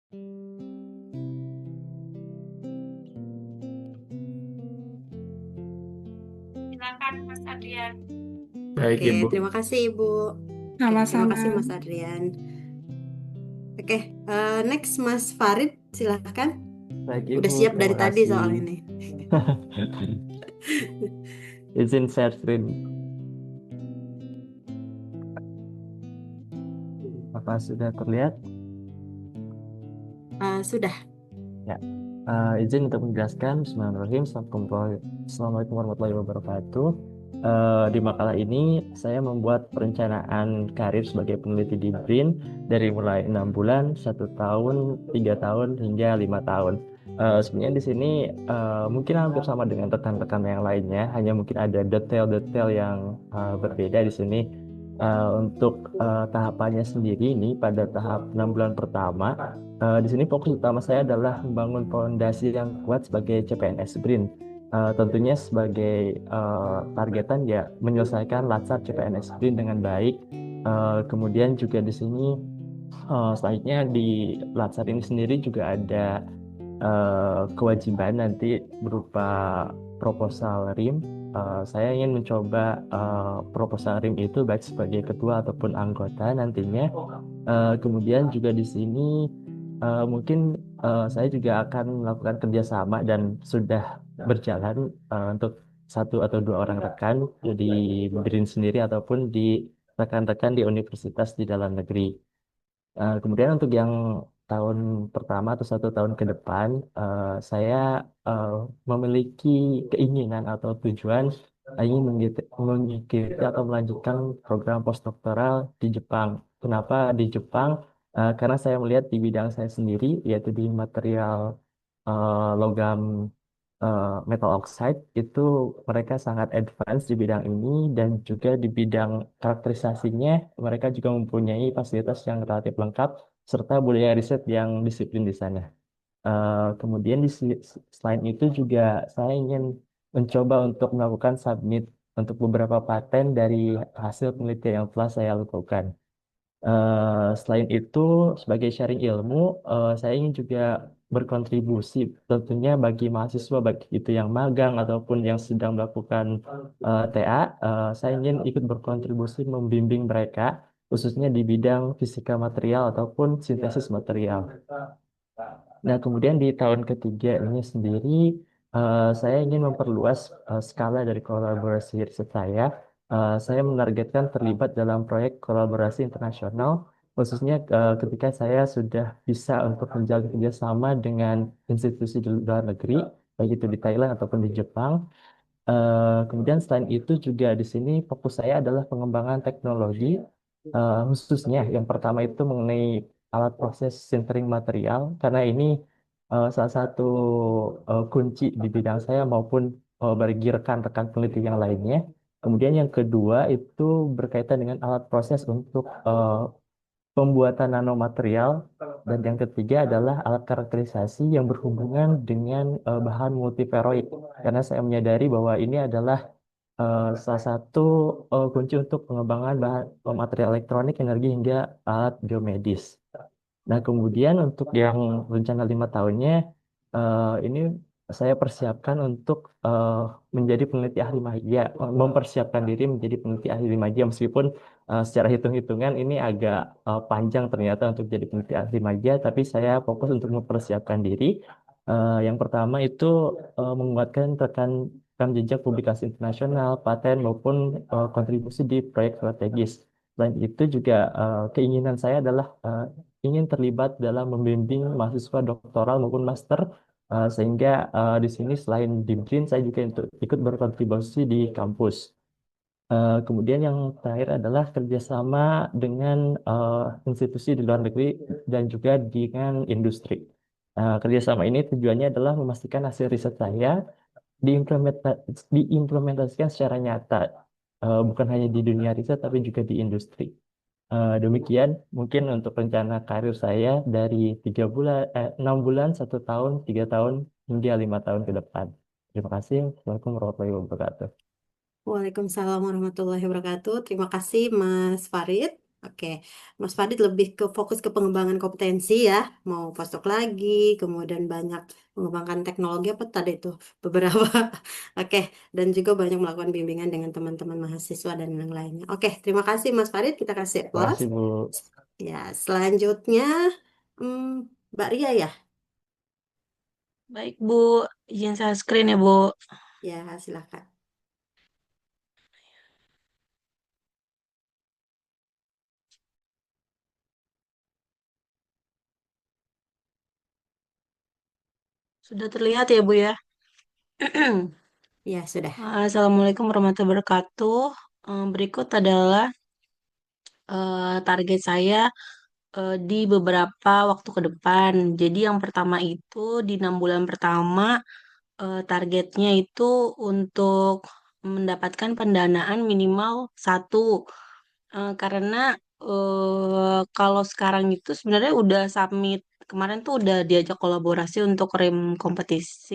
Silakan Mas Adrian. Baik, Oke, Ibu. terima kasih Ibu. Oke, terima Sama-sama. kasih Mas Adrian. Oke, next Mas Farid, silahkan. Baik, Udah Ibu. siap dari Terima tadi kasih. soal ini. Izin share screen. Apa sudah terlihat? Sudah. Ya. Izin untuk menjelaskan. Bismillahirrahmanirrahim. Assalamualaikum warahmatullahi wabarakatuh. Di makalah ini saya membuat perencanaan karir sebagai peneliti di BRIN dari mulai 6 bulan, 1 tahun, 3 tahun hingga 5 tahun. Sebenarnya di sini mungkin hampir sama dengan rekan-rekan yang lainnya, hanya mungkin ada detail-detail yang berbeda di sini. Untuk tahapannya sendiri ini pada tahap 6 bulan pertama. Di sini fokus utama saya adalah membangun fondasi yang kuat sebagai CPNS BRIN. Tentunya sebagai targetan ya menyelesaikan latsar CPNS BRIN dengan baik. Kemudian juga di sini selanjutnya di latsar ini sendiri juga ada kewajiban nanti berupa proposal RIM. Saya ingin mencoba proposal RIM itu baik sebagai ketua ataupun anggota nantinya. Kemudian juga di sini mungkin saya juga akan melakukan kerjasama dan sudah berjalan untuk 1 atau 2 orang rekan di BRIN sendiri ataupun di rekan-rekan di universitas di dalam negeri. Kemudian untuk yang tahun pertama atau 1 tahun ke depan, saya eh, memiliki keinginan atau tujuan ingin mengikuti atau melanjutkan program postdoktoral di Jepang. Kenapa di Jepang? Karena saya melihat di bidang saya sendiri, yaitu di material logam metal oxide itu mereka sangat advance di bidang ini dan juga di bidang karakterisasinya mereka juga mempunyai fasilitas yang relatif lengkap serta budaya riset yang disiplin di sana. Kemudian selain itu juga saya ingin mencoba untuk melakukan submit untuk beberapa paten dari hasil penelitian yang telah saya lakukan. Selain itu, sebagai sharing ilmu, saya ingin juga berkontribusi tentunya bagi mahasiswa, baik itu yang magang ataupun yang sedang melakukan TA, saya ingin ikut berkontribusi membimbing mereka, khususnya di bidang fisika material ataupun sintesis material. Nah, kemudian di tahun ketiga ini sendiri, saya ingin memperluas skala dari kolaborasi riset saya. Saya menargetkan terlibat dalam proyek kolaborasi internasional, khususnya ketika saya sudah bisa untuk menjalin kerjasama dengan institusi di luar negeri, baik itu di Thailand ataupun di Jepang. Kemudian selain itu juga di sini fokus saya adalah pengembangan teknologi, khususnya yang pertama itu mengenai alat proses sintering material, karena ini salah satu kunci di bidang saya maupun bagi rekan-rekan peneliti yang lainnya. Kemudian yang kedua itu berkaitan dengan alat proses untuk pembuatan nanomaterial, dan yang ketiga adalah alat karakterisasi yang berhubungan dengan bahan multiferoid, karena saya menyadari bahwa ini adalah salah satu kunci untuk pengembangan bahan material elektronik, energi hingga alat biomedis. Nah, kemudian untuk yang rencana 5 tahunnya, ini saya persiapkan untuk menjadi peneliti ahli magia, mempersiapkan diri menjadi peneliti ahli magia, meskipun secara hitung-hitungan ini agak panjang ternyata untuk jadi peneliti ahli magia, tapi saya fokus untuk mempersiapkan diri. Yang pertama itu menguatkan rekam jejak publikasi internasional, paten maupun kontribusi di proyek strategis. Selain itu juga keinginan saya adalah ingin terlibat dalam membimbing mahasiswa doktoral maupun master, sehingga di sini selain di BRIN saya juga ikut berkontribusi di kampus. Kemudian yang terakhir adalah kerjasama dengan institusi di luar negeri dan juga dengan industri. Kerjasama ini tujuannya adalah memastikan hasil riset saya diimplementasikan secara nyata, bukan hanya di dunia riset tapi juga di industri. Demikian mungkin untuk rencana karir saya dari 3 bulan, 6 bulan, 1 tahun, 3 tahun hingga 5 tahun ke depan. Terima kasih. Assalamualaikum warahmatullahi wabarakatuh. Waalaikumsalam warahmatullahi wabarakatuh. Terima kasih Mas Farid. Oke, Mas Fadit lebih ke fokus ke pengembangan kompetensi ya, mau postdoc lagi, kemudian banyak mengembangkan teknologi apa tadi itu beberapa. Oke, dan juga banyak melakukan bimbingan dengan teman-teman mahasiswa dan yang lainnya. Oke, terima kasih Mas Fadit, kita kasih Terima applause. kasih Bu. Ya, selanjutnya hmm, Mbak Ria ya, Baik, Bu. Izin saya screen ya, Bu. ya silakan. Sudah terlihat ya, Bu ya? Ya sudah. Assalamualaikum warahmatullahi wabarakatuh. Berikut adalah target saya di beberapa waktu ke depan. Jadi yang pertama itu di 6 bulan pertama targetnya itu untuk mendapatkan pendanaan minimal satu. Karena kalau sekarang itu sebenarnya udah submit kemarin tuh udah diajak kolaborasi untuk kompetisi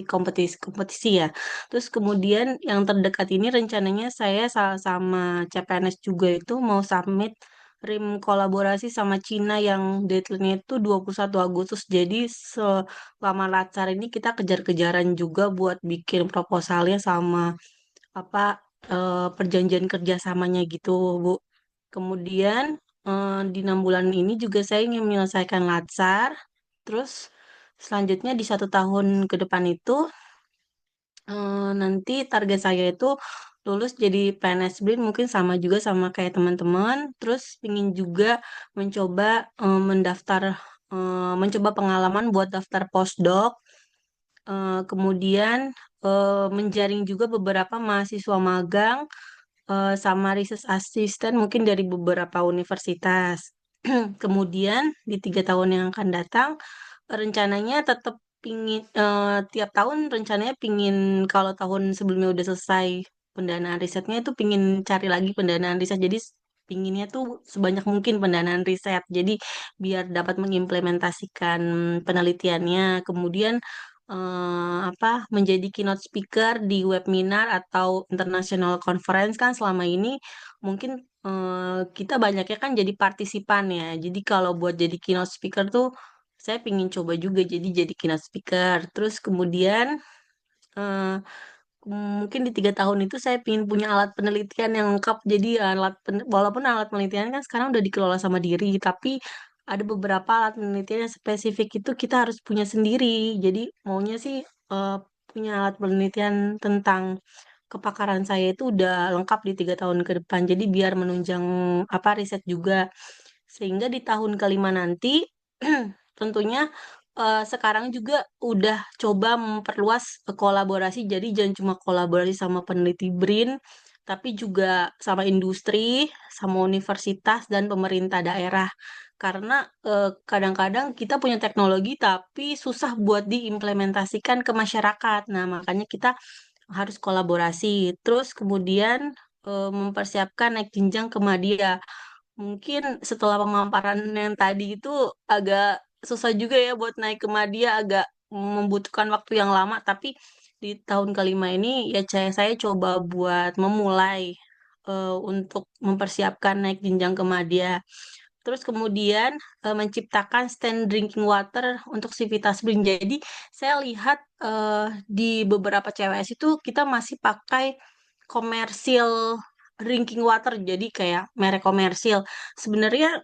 ya. Terus kemudian yang terdekat ini rencananya saya sama CPNS juga itu mau submit rim kolaborasi sama Cina yang deadline-nya itu 21 Agustus. Jadi selama latsar ini kita kejar-kejaran juga buat bikin proposalnya sama apa perjanjian kerjasamanya gitu, Bu. Kemudian di 6 bulan ini juga saya ingin menyelesaikan latsar. Terus selanjutnya di 1 tahun ke depan itu nanti target saya itu lulus jadi PNS BRIN mungkin sama juga sama kayak teman-teman. Terus ingin juga mencoba mencoba pengalaman buat daftar postdoc. Kemudian menjaring juga beberapa mahasiswa magang sama research assistant mungkin dari beberapa universitas. Kemudian di 3 tahun yang akan datang, rencananya tetap pingin tiap tahun rencananya pingin kalau tahun sebelumnya udah selesai pendanaan risetnya itu pingin cari lagi pendanaan riset. Jadi pinginnya tuh sebanyak mungkin pendanaan riset. Jadi biar dapat mengimplementasikan penelitiannya. Kemudian menjadi keynote speaker di webinar atau international conference kan selama ini mungkin kita banyaknya kan jadi partisipan ya. Jadi kalau buat jadi keynote speaker tuh saya pingin coba juga jadi keynote speaker. Terus kemudian eh, mungkin di 3 tahun itu saya pingin punya alat penelitian yang lengkap. Jadi walaupun alat penelitian kan sekarang udah dikelola sama diri, tapi ada beberapa alat penelitian yang spesifik itu kita harus punya sendiri. Jadi maunya sih eh, punya alat penelitian tentang kepakaran saya itu udah lengkap di 3 tahun ke depan. Jadi biar menunjang riset juga. Sehingga di tahun kelima nanti tentunya sekarang juga udah coba memperluas kolaborasi. Jadi jangan cuma kolaborasi sama peneliti BRIN, tapi juga sama industri, sama universitas dan pemerintah daerah. Karena kadang-kadang kita punya teknologi tapi susah buat diimplementasikan ke masyarakat. Nah, makanya kita harus kolaborasi. Terus kemudian mempersiapkan naik jenjang ke media. Mungkin setelah pemaparan yang tadi itu agak susah juga ya buat naik ke media, agak membutuhkan waktu yang lama. Tapi di tahun kelima ini ya saya coba buat memulai untuk mempersiapkan naik jenjang ke media. Terus kemudian menciptakan stand drinking water untuk Civitas Green. Jadi saya lihat di beberapa CWS itu kita masih pakai komersil drinking water, jadi kayak merek komersil. Sebenarnya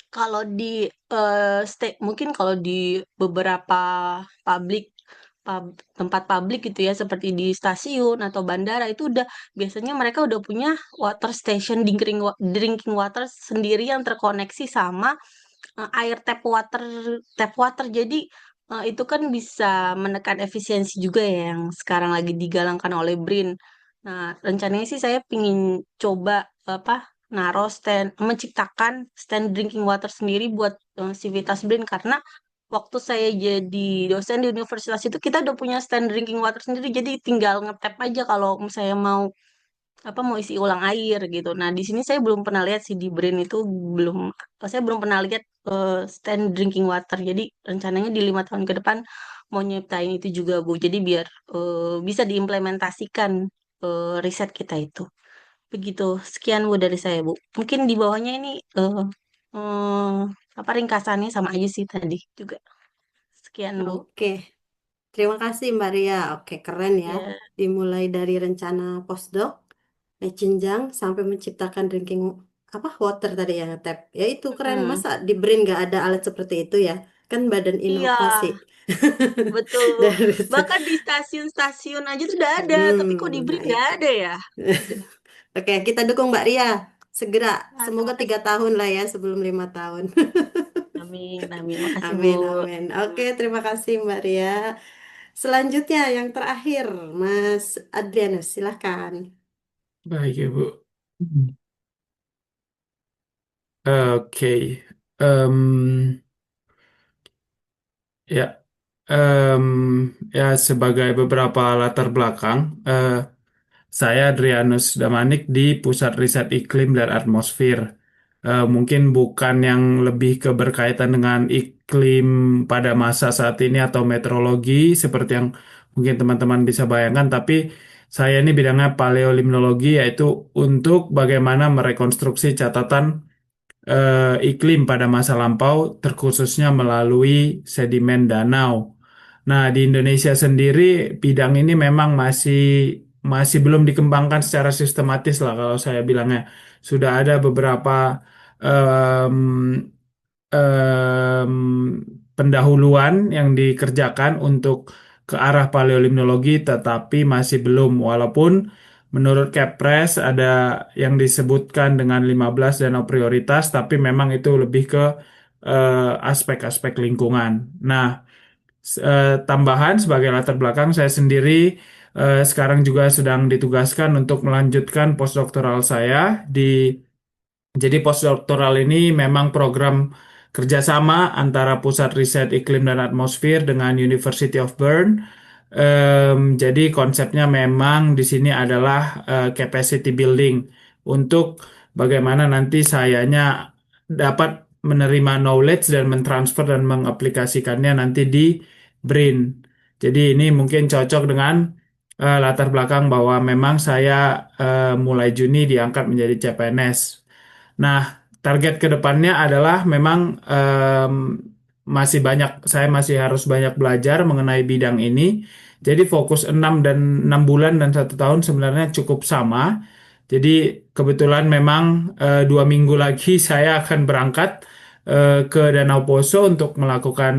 kalau di mungkin kalau di beberapa publik tempat publik gitu ya seperti di stasiun atau bandara itu udah biasanya mereka udah punya water station drinking water sendiri yang terkoneksi sama air tap water. Jadi itu kan bisa menekan efisiensi juga ya yang sekarang lagi digalangkan oleh BRIN. Nah, rencananya sih saya pingin coba apa menciptakan stand drinking water sendiri buat Civitas BRIN karena waktu saya jadi dosen di universitas itu kita udah punya stand drinking water sendiri jadi tinggal ngetap aja kalau saya mau isi ulang air gitu. Nah, di sini saya belum pernah lihat sih di Brain itu belum saya belum pernah lihat stand drinking water. Jadi rencananya di 5 tahun ke depan mau nyiptain itu juga Bu. Jadi biar bisa diimplementasikan riset kita itu. Begitu. Sekian Bu dari saya Bu. Mungkin di bawahnya ini eh, apa ringkasannya sama aja sih tadi juga. Sekian Bu. Oke, terima kasih Mbak Ria. Oke, keren ya. Ya, Dimulai dari rencana postdoc, jenjang sampai menciptakan drinking apa water tadi ya tap. Ya itu keren. mm. Masa di BRIN nggak ada alat seperti itu ya? Kan badan Iya, inovasi. betul Bu. Dari Bahkan di stasiun-stasiun aja tuh udah ada, tapi kok di nah BRIN nggak itu. ada ya? Aduh. Oke, kita dukung Mbak Ria. Segera. Ah, Semoga terima 3 tahun kasih. lah ya sebelum 5 tahun. Amin, amin. Makasih Bu. Amin, amin. Oke, terima kasih Mbak Ria. Selanjutnya yang terakhir, Mas Adrianus, silahkan. Baik ya, Bu. Oke. Em, ya, em, ya sebagai beberapa latar belakang, saya Adrianus Damanik di Pusat Riset Iklim dan Atmosfer. Mungkin bukan yang lebih keberkaitan dengan iklim pada masa saat ini atau meteorologi seperti yang mungkin teman-teman bisa bayangkan, tapi saya ini bidangnya paleolimnologi, yaitu untuk bagaimana merekonstruksi catatan iklim pada masa lampau, terkhususnya melalui sedimen danau. Nah, di Indonesia sendiri bidang ini memang masih masih belum dikembangkan secara sistematis lah kalau saya bilangnya. Sudah ada beberapa em, em, pendahuluan yang dikerjakan untuk ke arah paleolimnologi, tetapi masih belum. Walaupun menurut Kepres ada yang disebutkan dengan 15 danau prioritas, tapi memang itu lebih ke aspek-aspek lingkungan. Nah, tambahan sebagai latar belakang, saya sendiri sekarang juga sedang ditugaskan untuk melanjutkan postdoktoral saya di jadi postdoktoral ini memang program kerjasama antara Pusat Riset Iklim dan Atmosfer dengan University of Bern. Jadi konsepnya memang di sini adalah capacity building untuk bagaimana nanti sayanya dapat menerima knowledge dan mentransfer dan mengaplikasikannya nanti di BRIN. Jadi ini mungkin cocok dengan latar belakang bahwa memang saya mulai Juni diangkat menjadi CPNS. Nah, target ke depannya adalah memang masih banyak, saya masih harus banyak belajar mengenai bidang ini. Jadi fokus 6 bulan dan 1 tahun sebenarnya cukup sama. Jadi kebetulan memang 2 minggu lagi saya akan berangkat ke Danau Poso untuk melakukan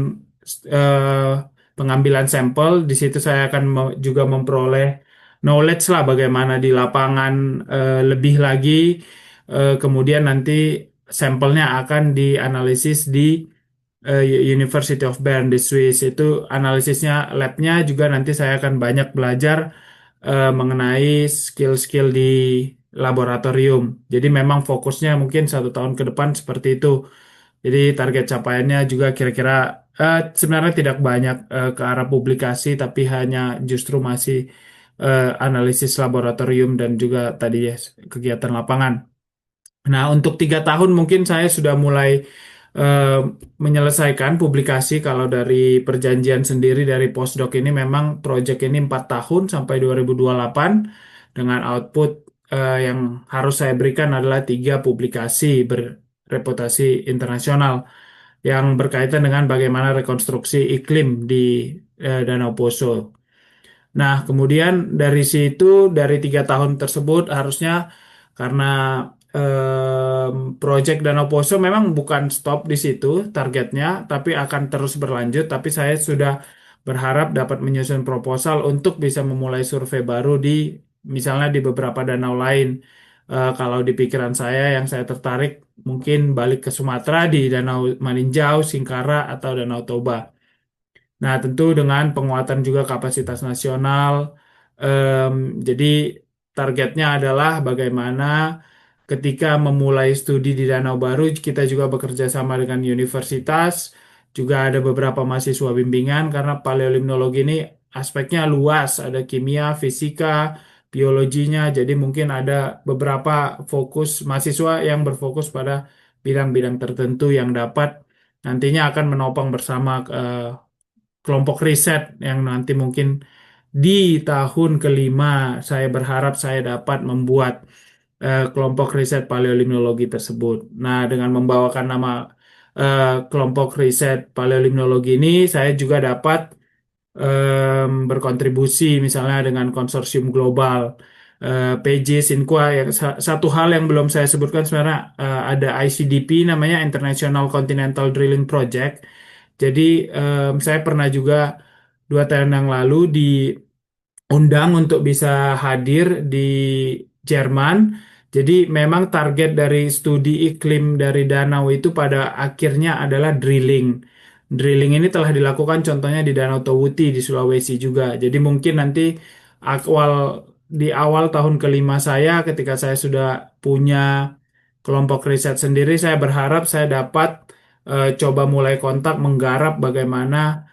eh, pengambilan sampel. Di situ saya akan juga memperoleh knowledge lah bagaimana di lapangan lebih lagi. Kemudian nanti sampelnya akan dianalisis di University of Bern di Swiss. Itu analisisnya, labnya juga nanti saya akan banyak belajar mengenai skill-skill di laboratorium. Jadi memang fokusnya mungkin 1 tahun ke depan seperti itu. Jadi target capaiannya juga kira-kira sebenarnya tidak banyak ke arah publikasi, tapi hanya justru masih analisis laboratorium dan juga tadi ya kegiatan lapangan. Nah, untuk 3 tahun mungkin saya sudah mulai eh, menyelesaikan publikasi. Kalau dari perjanjian sendiri dari postdoc ini memang proyek ini 4 tahun sampai 2028 dengan output yang harus saya berikan adalah 3 publikasi berreputasi internasional yang berkaitan dengan bagaimana rekonstruksi iklim di Danau Poso. Nah, kemudian dari situ, dari 3 tahun tersebut harusnya karena proyek Danau Poso memang bukan stop di situ targetnya, tapi akan terus berlanjut. Tapi saya sudah berharap dapat menyusun proposal untuk bisa memulai survei baru di misalnya di beberapa danau lain. Kalau di pikiran saya yang saya tertarik mungkin balik ke Sumatera di Danau Maninjau, Singkara, atau Danau Toba. Nah, tentu dengan penguatan juga kapasitas nasional. em, jadi targetnya adalah bagaimana ketika memulai studi di Danau Baru, kita juga bekerja sama dengan universitas, juga ada beberapa mahasiswa bimbingan karena paleolimnologi ini aspeknya luas, ada kimia, fisika, biologinya. Jadi mungkin ada beberapa fokus mahasiswa yang berfokus pada bidang-bidang tertentu yang dapat nantinya akan menopang bersama kelompok riset yang nanti mungkin di tahun kelima saya berharap saya dapat membuat kelompok riset paleolimnologi tersebut. Nah, dengan membawakan nama kelompok riset paleolimnologi ini, saya juga dapat berkontribusi misalnya dengan konsorsium global PJ Sinqua. Yang satu hal yang belum saya sebutkan sebenarnya, ada ICDP namanya International Continental Drilling Project. Jadi saya pernah juga 2 tahun yang lalu diundang untuk bisa hadir di Jerman. Jadi memang target dari studi iklim dari danau itu pada akhirnya adalah drilling. Drilling ini telah dilakukan contohnya di Danau Towuti di Sulawesi juga. Jadi mungkin nanti awal di awal tahun kelima saya, ketika saya sudah punya kelompok riset sendiri, saya berharap saya dapat coba mulai kontak menggarap bagaimana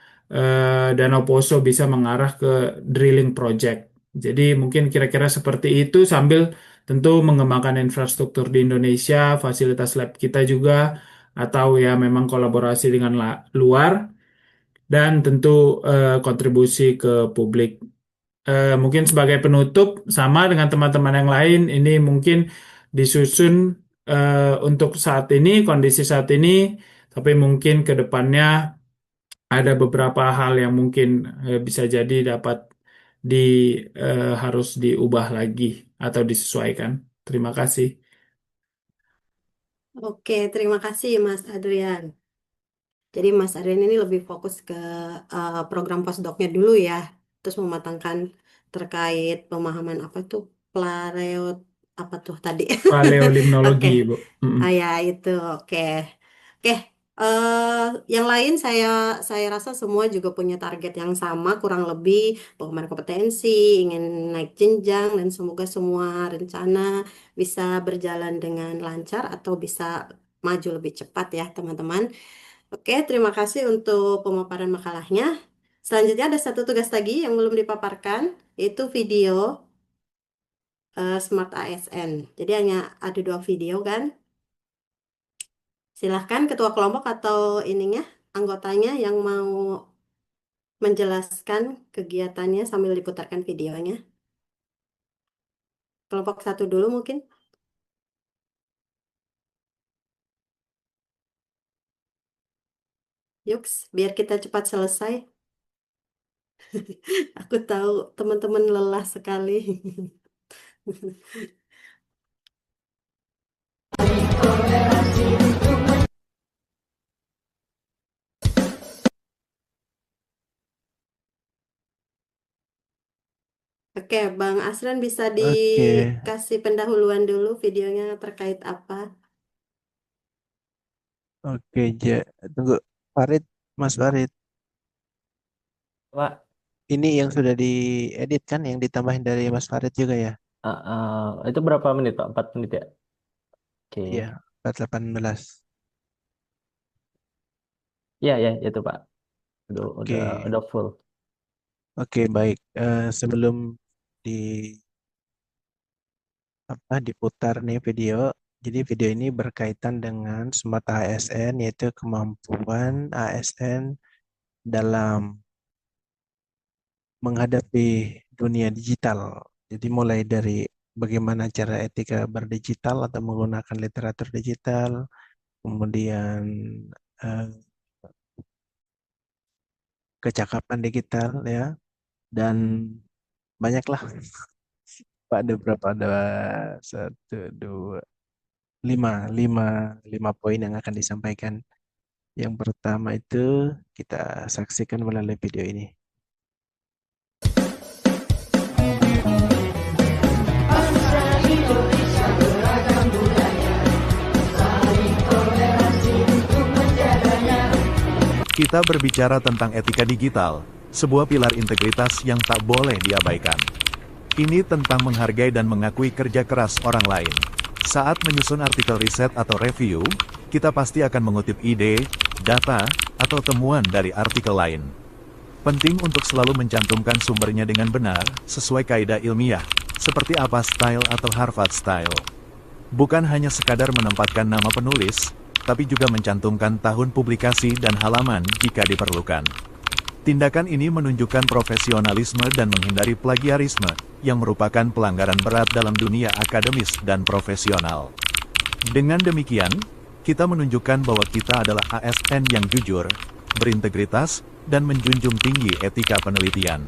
Danau Poso bisa mengarah ke drilling project. Jadi mungkin kira-kira seperti itu, sambil tentu mengembangkan infrastruktur di Indonesia, fasilitas lab kita juga, atau ya memang kolaborasi dengan luar, dan tentu kontribusi ke publik. Mungkin sebagai penutup, sama dengan teman-teman yang lain, ini mungkin disusun untuk saat ini, kondisi saat ini, tapi mungkin ke depannya ada beberapa hal yang mungkin bisa jadi dapat di harus diubah lagi atau disesuaikan. Terima kasih. Oke, terima kasih Mas Adrian. Jadi Mas Adrian ini lebih fokus ke program postdoc-nya dulu ya, terus mematangkan terkait pemahaman apa tuh pareo apa tuh tadi. Oke, Paleolimnologi, Bu. Mm-mm. ya itu oke. Oke, yang lain saya rasa semua juga punya target yang sama, kurang lebih pengembangan kompetensi, ingin naik jenjang, dan semoga semua rencana bisa berjalan dengan lancar atau bisa maju lebih cepat ya teman-teman. Oke, terima kasih untuk pemaparan makalahnya. Selanjutnya ada satu tugas lagi yang belum dipaparkan, yaitu video Smart ASN. Jadi hanya ada 2 video kan. Silahkan ketua kelompok atau ininya, anggotanya yang mau menjelaskan kegiatannya sambil diputarkan videonya. Kelompok 1 dulu mungkin. Yuks, biar kita cepat selesai. Aku tahu teman-teman lelah sekali. Oke, Bang Asran bisa Oke, dikasih pendahuluan dulu videonya terkait apa? oke, tunggu. Farid, Mas Farid, Pak, ini yang sudah diedit kan, yang ditambahin dari Mas Farid juga ya? itu berapa menit, Pak? 4 menit ya? Oke. Iya, 418. Iya, ya, itu Pak. Udah, Oke, udah full. oke, baik. Sebelum di diputar nih video, jadi video ini berkaitan dengan Smart ASN, yaitu kemampuan ASN dalam menghadapi dunia digital. Jadi mulai dari bagaimana cara etika berdigital atau menggunakan literatur digital, kemudian eh, kecakapan digital ya, dan banyaklah. Pak, ada berapa? Ada satu, dua, lima poin yang akan disampaikan. Yang pertama itu kita saksikan melalui video ini. Kita berbicara tentang etika digital, sebuah pilar integritas yang tak boleh diabaikan. Ini tentang menghargai dan mengakui kerja keras orang lain. Saat menyusun artikel riset atau review, kita pasti akan mengutip ide, data, atau temuan dari artikel lain. Penting untuk selalu mencantumkan sumbernya dengan benar, sesuai kaidah ilmiah, seperti apa style atau Harvard style. Bukan hanya sekadar menempatkan nama penulis, tapi juga mencantumkan tahun publikasi dan halaman jika diperlukan. Tindakan ini menunjukkan profesionalisme dan menghindari plagiarisme, yang merupakan pelanggaran berat dalam dunia akademis dan profesional. Dengan demikian, kita menunjukkan bahwa kita adalah ASN yang jujur, berintegritas, dan menjunjung tinggi etika penelitian.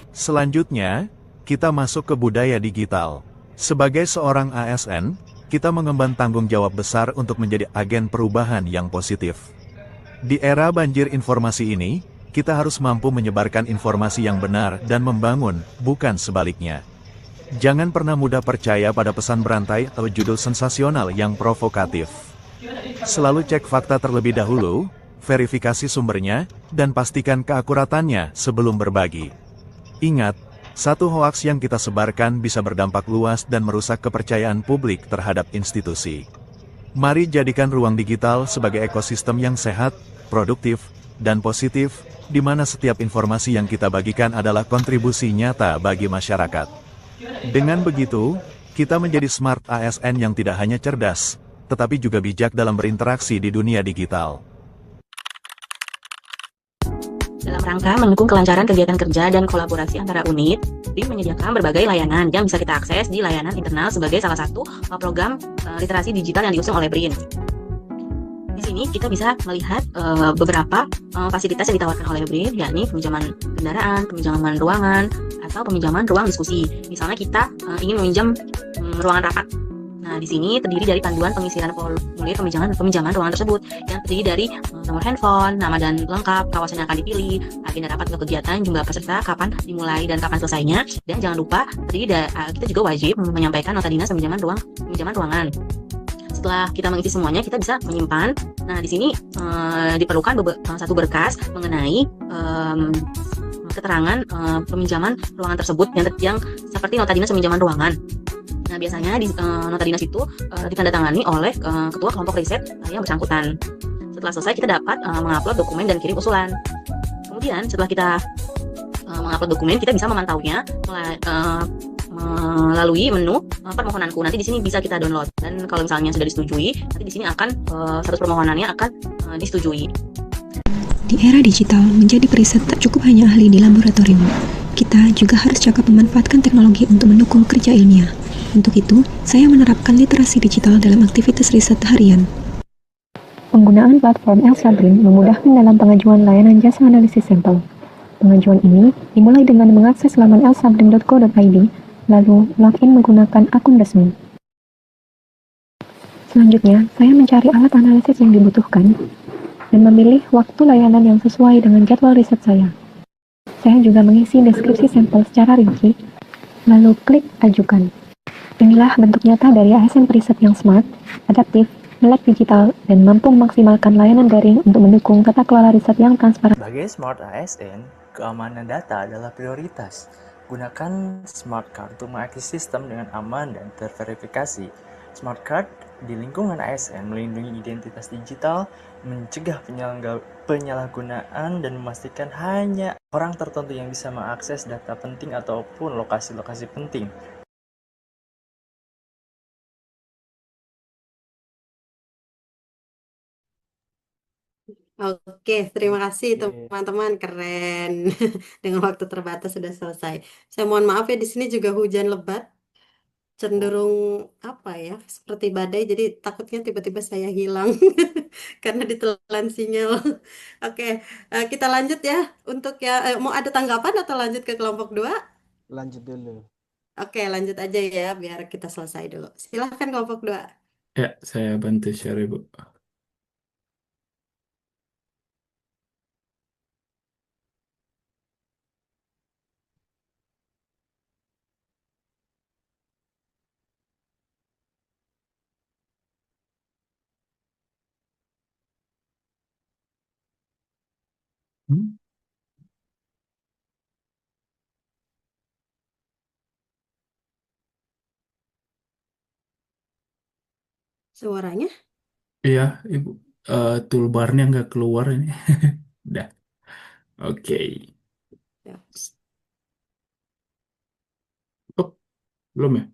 Selanjutnya, kita masuk ke budaya digital. Sebagai seorang ASN, kita mengemban tanggung jawab besar untuk menjadi agen perubahan yang positif. Di era banjir informasi ini, kita harus mampu menyebarkan informasi yang benar dan membangun, bukan sebaliknya. Jangan pernah mudah percaya pada pesan berantai atau judul sensasional yang provokatif. Selalu cek fakta terlebih dahulu, verifikasi sumbernya, dan pastikan keakuratannya sebelum berbagi. Ingat, satu hoaks yang kita sebarkan bisa berdampak luas dan merusak kepercayaan publik terhadap institusi. Mari jadikan ruang digital sebagai ekosistem yang sehat, produktif, dan positif, di mana setiap informasi yang kita bagikan adalah kontribusi nyata bagi masyarakat. Dengan begitu, kita menjadi smart ASN yang tidak hanya cerdas, tetapi juga bijak dalam berinteraksi di dunia digital. Dalam rangka mendukung kelancaran kegiatan kerja dan kolaborasi antara unit, BIM menyediakan berbagai layanan yang bisa kita akses di layanan internal sebagai salah satu program literasi digital yang diusung oleh BRIN. Di sini kita bisa melihat beberapa fasilitas yang ditawarkan oleh BRIN, yakni peminjaman kendaraan, peminjaman ruangan, atau peminjaman ruang diskusi. Misalnya kita ingin meminjam ruangan rapat. Nah, di sini terdiri dari panduan pengisian formulir peminjaman ruangan tersebut yang terdiri dari nomor handphone, nama dan lengkap, kawasan yang akan dipilih, agenda rapat atau kegiatan, jumlah peserta, kapan dimulai dan kapan selesainya, dan jangan lupa kita juga wajib menyampaikan nota dinas peminjaman ruangan. Setelah kita mengisi semuanya, kita bisa menyimpan. Nah, di sini diperlukan satu berkas mengenai keterangan peminjaman ruangan tersebut yang seperti nota dinas peminjaman ruangan. Nah, biasanya di nota dinas itu ditandatangani oleh ketua kelompok riset yang bersangkutan. Setelah selesai, kita dapat mengupload dokumen dan kirim usulan. Kemudian, setelah kita mengupload dokumen, kita bisa memantaunya melalui menu permohonanku. Nanti di sini bisa kita download. Dan kalau misalnya sudah disetujui, nanti di sini akan status permohonannya akan disetujui. Di era digital, menjadi periset tak cukup hanya ahli di laboratorium. Kita juga harus cakap memanfaatkan teknologi untuk mendukung kerja ilmiah. Untuk itu, saya menerapkan literasi digital dalam aktivitas riset harian. Penggunaan platform Elsa BRIN memudahkan dalam pengajuan layanan jasa analisis sampel. Pengajuan ini dimulai dengan mengakses laman elsabrin.co.id, lalu login menggunakan akun resmi. Selanjutnya, saya mencari alat analisis yang dibutuhkan dan memilih waktu layanan yang sesuai dengan jadwal riset saya. Saya juga mengisi deskripsi sampel secara rinci, lalu klik ajukan. Inilah bentuk nyata dari ASN periset yang smart, adaptif, melek digital, dan mampu memaksimalkan layanan daring untuk mendukung tata kelola riset yang transparan. Sebagai smart ASN, keamanan data adalah prioritas. Gunakan smart card untuk mengakses sistem dengan aman dan terverifikasi. Smart card di lingkungan ASN melindungi identitas digital, mencegah penyalahgunaan, dan memastikan hanya orang tertentu yang bisa mengakses data penting ataupun lokasi-lokasi penting. Oke, terima kasih teman-teman, keren. Dengan waktu terbatas sudah selesai. Saya mohon maaf ya, di sini juga hujan lebat, cenderung apa ya, seperti badai, jadi takutnya tiba-tiba saya hilang karena ditelan sinyal. Oke, kita lanjut ya. Untuk mau ada tanggapan atau lanjut ke kelompok 2? Lanjut dulu. Oke, lanjut aja ya, biar kita selesai dulu. Silahkan kelompok 2. Ya, saya bantu share, Ibu. Hmm? Suaranya? Iya, Ibu. Toolbarnya nggak keluar ini. Udah. Oke. Ya. Oh, belum ya?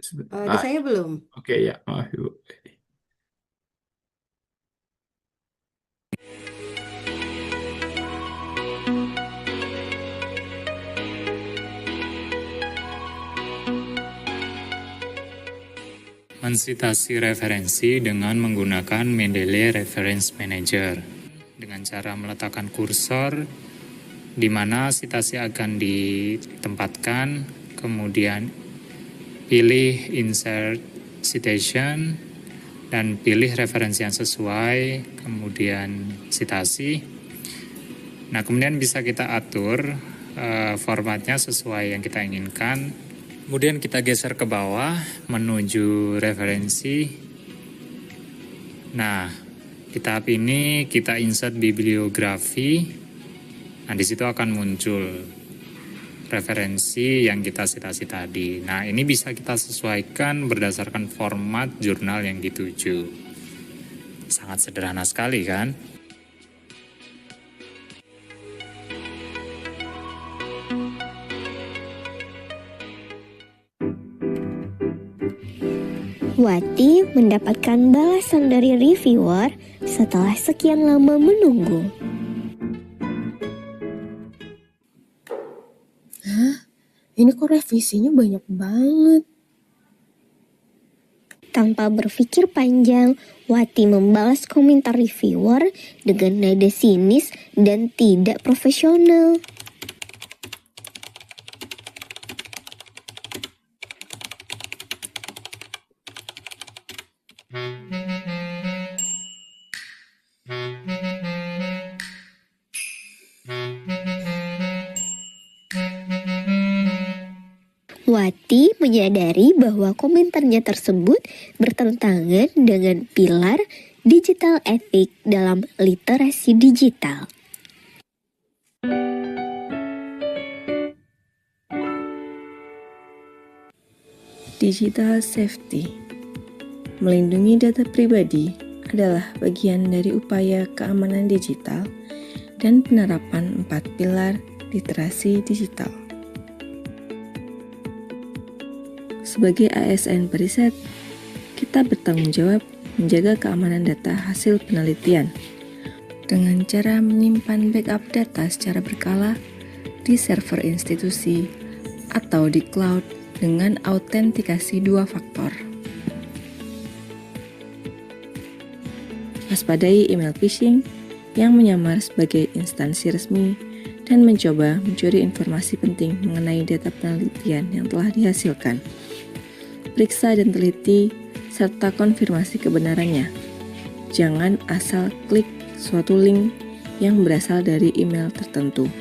Di saya belum. Oke ya, maaf Ibu. Mensitasi referensi dengan menggunakan Mendeley Reference Manager dengan cara meletakkan kursor di mana citasi akan ditempatkan, kemudian pilih Insert Citation dan pilih referensi yang sesuai, kemudian citasi. Nah, kemudian bisa kita atur formatnya sesuai yang kita inginkan. Kemudian kita geser ke bawah menuju referensi. Nah, di tahap ini kita insert bibliografi. Nah, di situ akan muncul referensi yang kita citasi tadi. Nah, ini bisa kita sesuaikan berdasarkan format jurnal yang dituju. Sangat sederhana sekali kan? Wati mendapatkan balasan dari reviewer setelah sekian lama menunggu. Ini kok revisinya banyak banget. Tanpa berpikir panjang, Wati membalas komentar reviewer dengan nada sinis dan tidak profesional. Wati menyadari bahwa komentarnya tersebut bertentangan dengan pilar digital ethic dalam literasi digital. Digital safety. Melindungi data pribadi adalah bagian dari upaya keamanan digital dan penerapan 4 pilar literasi digital. Sebagai ASN periset, kita bertanggung jawab menjaga keamanan data hasil penelitian dengan cara menyimpan backup data secara berkala di server institusi atau di cloud dengan autentikasi 2 faktor. Waspadai email phishing yang menyamar sebagai instansi resmi dan mencoba mencuri informasi penting mengenai data penelitian yang telah dihasilkan. Periksa dan teliti, serta konfirmasi kebenarannya. Jangan asal klik suatu link yang berasal dari email tertentu.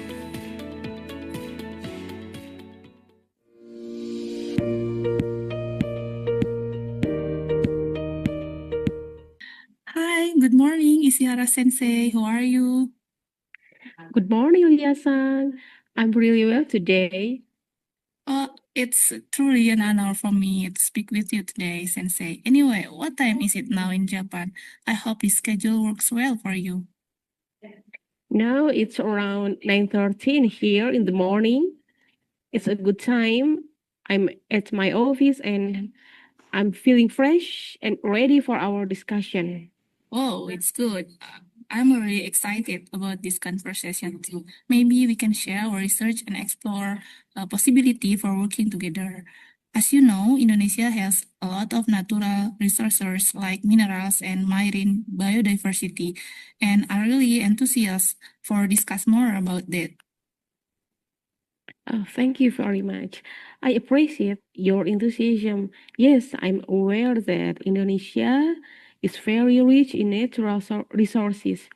Hi, good morning, Ishihara Sensei. How are you? Good morning, Ilya-san. I'm really well today. It's truly an honor for me to speak with you today, Sensei. Anyway, what time is it now in Japan? I hope the schedule works well for you. Now it's around 9:13 here in the morning. It's a good time. I'm at my office and I'm feeling fresh and ready for our discussion. Oh, it's good. I'm really excited about this conversation too. Maybe we can share our research and explore a possibility for working together. As you know, Indonesia has a lot of natural resources like minerals and marine biodiversity, and I'm really enthusiastic for discuss more about that. Thank you very much. I appreciate your enthusiasm. Yes, I'm aware that Indonesia is very rich in natural resources.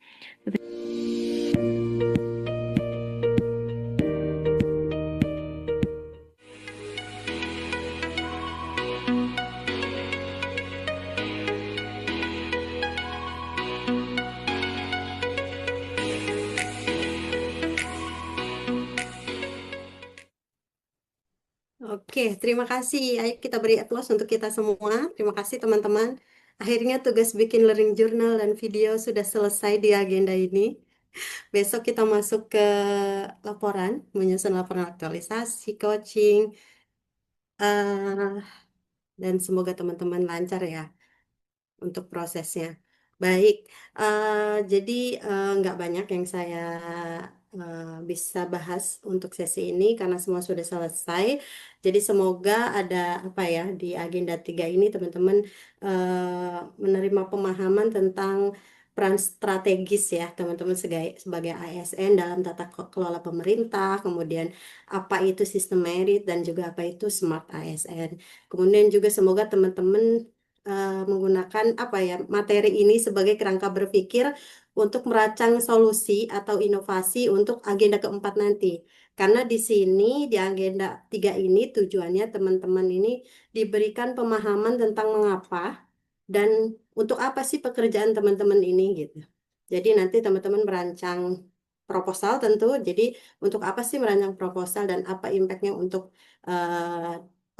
Oke, terima kasih. Ayo kita beri aplaus untuk kita semua. Terima kasih teman-teman. Akhirnya tugas bikin learning journal dan video sudah selesai di agenda ini. Besok kita masuk ke laporan, menyusun laporan aktualisasi, coaching, dan semoga teman-teman lancar ya untuk prosesnya. Baik, jadi nggak banyak yang saya bisa bahas untuk sesi ini karena semua sudah selesai. Jadi semoga ada apa ya di agenda 3 ini teman-teman menerima pemahaman tentang peran strategis ya teman-teman sebagai ASN dalam tata kelola pemerintah, kemudian apa itu sistem merit dan juga apa itu smart ASN. Kemudian juga semoga teman-teman menggunakan apa ya materi ini sebagai kerangka berpikir untuk merancang solusi atau inovasi untuk agenda keempat nanti. Karena di sini di agenda 3 ini tujuannya teman-teman ini diberikan pemahaman tentang mengapa dan untuk apa sih pekerjaan teman-teman ini gitu. Jadi nanti teman-teman merancang proposal tentu. Jadi untuk apa sih merancang proposal dan apa impactnya untuk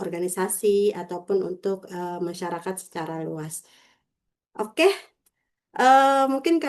organisasi ataupun untuk masyarakat secara luas. Oke, mungkin